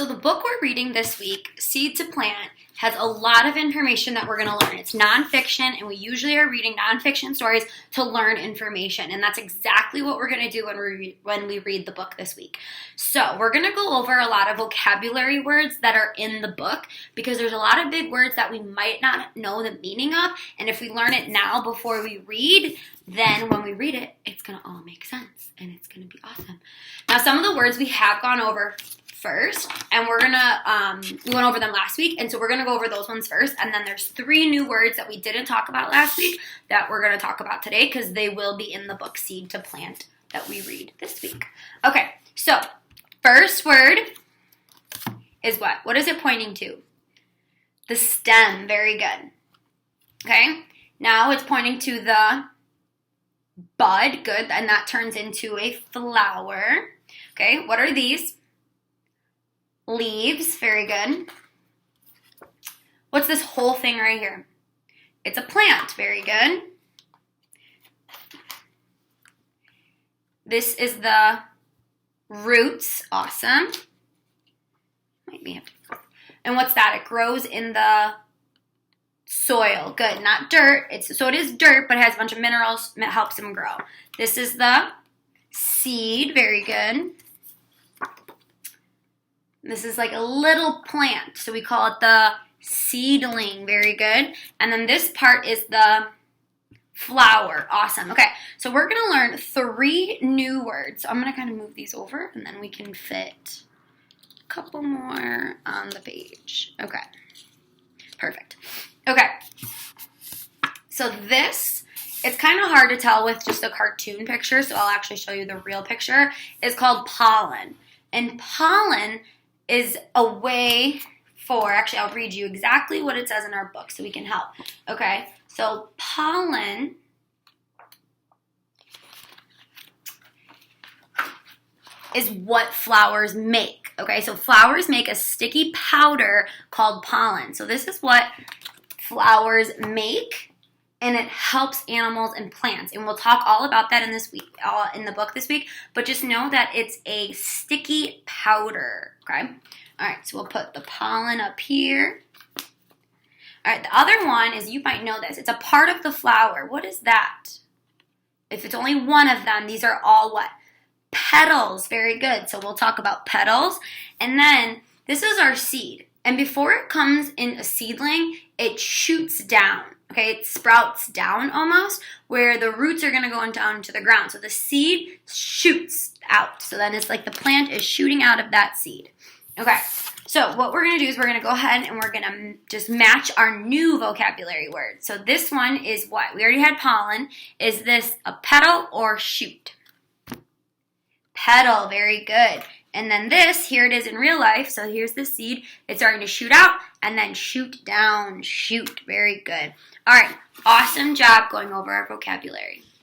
So the book we're reading this week, Seed to Plant, has a lot of information that we're going to learn. It's nonfiction, and we usually are reading nonfiction stories to learn information, and that's exactly what we're going to do when we read the book this week. So we're going to go over a lot of vocabulary words that are in the book because there's a lot of big words that we might not know the meaning of, and if we learn it now before we read, then when we read it, it's going to all make sense, and it's going to be awesome. Now, some of the words we have gone over first, and we're gonna we went over them last week, and so we're gonna go over those ones first, and then there's 3 new words that we didn't talk about last week that we're gonna talk about today because they will be in the book Seed to Plant that we read this week. Okay, so first word is what? What is it pointing to? The stem. Very good. Okay, now it's pointing to the bud. Good, and that turns into a flower. Okay, what are these? Leaves. Very good. What's this whole thing right here? It's a plant. Very good. This is the roots. Awesome. And what's that? It grows in the soil. Good. Not dirt. So it is dirt, but it has a bunch of minerals that helps them grow. This is the seed. Very good. This is like a little plant, so we call it the seedling. Very good. And then this part is the flower. Awesome. Okay, so we're going to learn 3 new words. So I'm going to kind of move these over, and then we can fit a couple more on the page. Okay, perfect. Okay, so this, it's kind of hard to tell with just a cartoon picture, so I'll actually show you the real picture. It's called pollen. And pollen is a way for, actually I'll read you exactly what it says in our book so we can help. Okay, so pollen is what flowers make. Okay, so flowers make a sticky powder called pollen. So this is what flowers make, and it helps animals and plants. And we'll talk all about that in the book this week, but just know that it's a sticky powder, okay? All right, so we'll put the pollen up here. All right, the other one is, you might know this, it's a part of the flower. What is that? If it's only one of them, these are all what? Petals. Very good. So we'll talk about petals. And then this is our seed. And before it comes in a seedling, it shoots down. Okay, it sprouts down almost, where the roots are going to go down into the ground. So the seed shoots out. So then it's like the plant is shooting out of that seed. Okay, so what we're going to do is we're going to go ahead and we're going to just match our new vocabulary word. So this one is what? We already had pollen. Is this a petal or shoot? Petal. Very good. And then this, here it is in real life. So here's the seed. It's starting to shoot out and then shoot down. Shoot. Very good. All right. Awesome job going over our vocabulary.